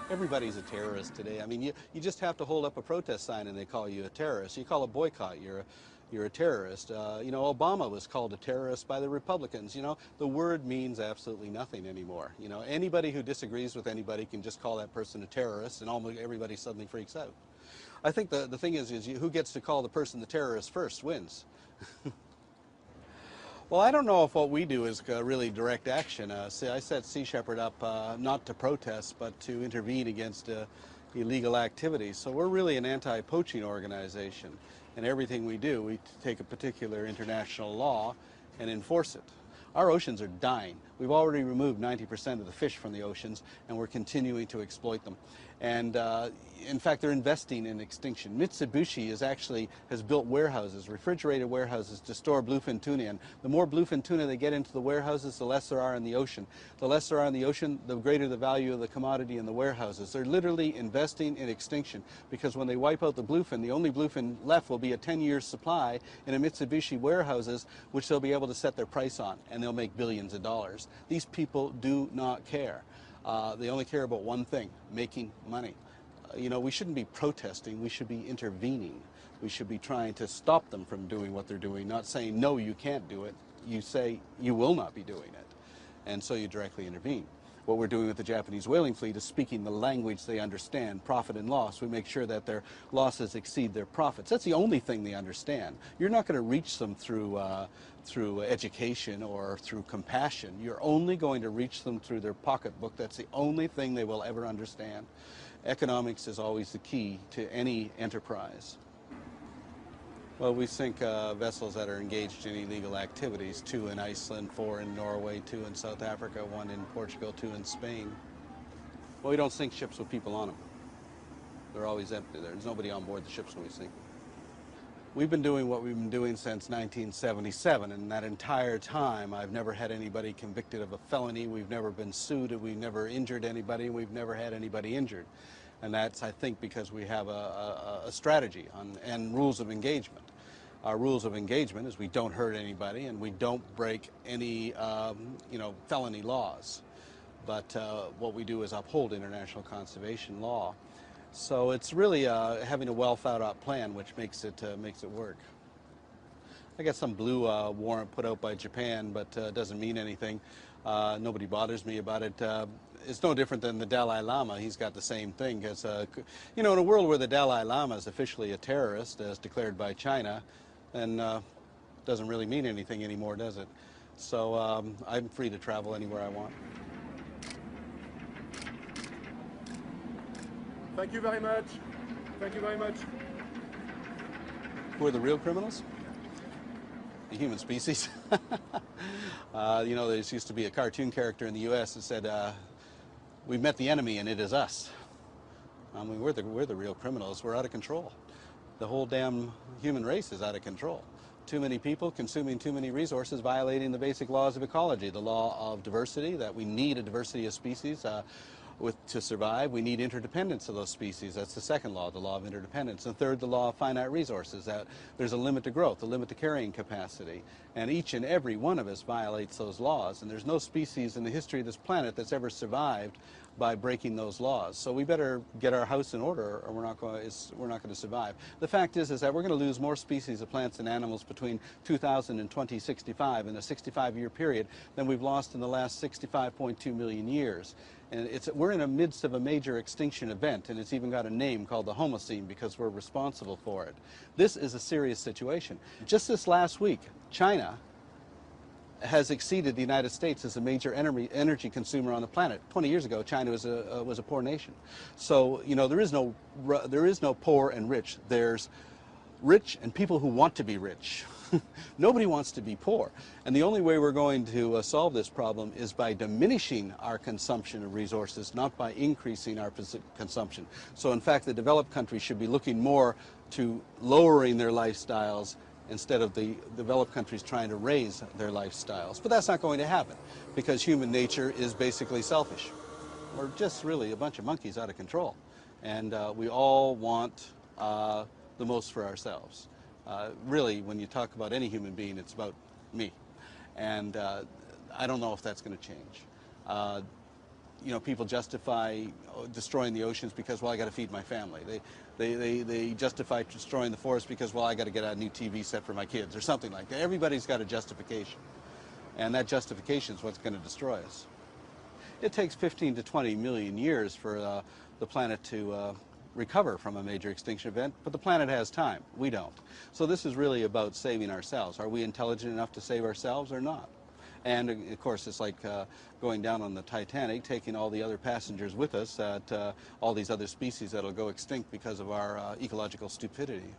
Everybody's a terrorist today. I mean, you just have to hold up a protest sign and they call you a terrorist. You call a boycott, you're a terrorist. You know, Obama was called a terrorist by the Republicans. You know, the word means absolutely nothing anymore. You know, anybody who disagrees with anybody can just call that person a terrorist, and almost everybody suddenly freaks out. I think the thing is who gets to call the person the terrorist first wins. Well, I don't know if what we do is really direct action. See, I set Sea Shepherd up not to protest, but to intervene against illegal activities. So we're really an anti-poaching organization. And everything we do, we take a particular international law and enforce it. Our oceans are dying. We've already removed 90% of the fish from the oceans, and we're continuing to exploit them. And in fact, they're investing in extinction. Mitsubishi has built warehouses, refrigerated warehouses, to store bluefin tuna in. The more bluefin tuna they get into the warehouses, the less there are in the ocean. The less there are in the ocean, the greater the value of the commodity in the warehouses. They're literally investing in extinction, because when they wipe out the bluefin, the only bluefin left will be a 10-year supply in a Mitsubishi warehouses, which they'll be able to set their price on, and they'll make billions of dollars. These people do not care. They only care about one thing: making money. You know, we shouldn't be protesting, we should be intervening. We should be trying to stop them from doing what they're doing, not saying, no, you can't do it. You say, you will not be doing it. And so you directly intervene. What we're doing with the Japanese whaling fleet is speaking the language they understand, profit and loss. We make sure that their losses exceed their profits. That's the only thing they understand. You're not going to reach them through education or through compassion. You're only going to reach them through their pocketbook. That's the only thing they will ever understand. Economics is always the key to any enterprise. Well, we sink vessels that are engaged in illegal activities, 2 in Iceland, 4 in Norway, 2 in South Africa, 1 in Portugal, 2 in Spain. Well, we don't sink ships with people on them. They're always empty. There's nobody on board the ships when we sink them. We've been doing what we've been doing since 1977, and that entire time I've never had anybody convicted of a felony, we've never been sued, we've never injured anybody, we've never had anybody injured. And that's, I think, because we have a strategy and rules of engagement. Our rules of engagement is we don't hurt anybody and we don't break any felony laws. But what we do is uphold international conservation law. So it's really having a well thought out plan which makes it work. I got some blue warrant put out by Japan, but doesn't mean anything. Nobody bothers me about it. It's no different than the Dalai Lama. He's got the same thing. Because, in a world where the Dalai Lama is officially a terrorist, as declared by China, then doesn't really mean anything anymore, does it? So I'm free to travel anywhere I want. Thank you very much. Thank you very much. Who are the real criminals? The human species. There used to be a cartoon character in the U.S. that said, we've met the enemy and it is us. I mean, we're the real criminals. We're out of control. The whole damn human race is out of control. Too many people consuming too many resources, violating the basic laws of ecology, the law of diversity, that we need a diversity of species to survive. We need interdependence of those species. That's the second law, the law of interdependence. And third, the law of finite resources, that there's a limit to growth, a limit to carrying capacity. And each and every one of us violates those laws. And there's no species in the history of this planet that's ever survived by breaking those laws. So we better get our house in order or we're not going to survive. The fact is that we're going to lose more species of plants and animals between 2000 and 2065 in a 65-year period than we've lost in the last 65.2 million years. And we're in the midst of a major extinction event, and it's even got a name called the Homocene because we're responsible for it. This is a serious situation. Just this last week, China has exceeded the United States as a major energy consumer on the planet. 20 years ago, China was a poor nation. So, there is no poor and rich. There's rich and people who want to be rich. Nobody wants to be poor. And the only way we're going to solve this problem is by diminishing our consumption of resources, not by increasing our consumption. So in fact, the developed countries should be looking more to lowering their lifestyles instead of the developed countries trying to raise their lifestyles. But that's not going to happen because human nature is basically selfish. We're just really a bunch of monkeys out of control. And we all want the most for ourselves. Really, when you talk about any human being, it's about me. And I don't know if that's going to change. you know, people justify destroying the oceans because, well, I got to feed my family. They justify destroying the forest because, well, I got to get a new TV set for my kids or something like that. Everybody's got a justification, and that justification is what's going to destroy us. It takes 15 to 20 million years for the planet to recover from a major extinction event, but the planet has time. We don't. So this is really about saving ourselves. Are we intelligent enough to save ourselves or not? And of course, it's like going down on the Titanic, taking all the other passengers with us, all these other species that'll go extinct because of our ecological stupidity.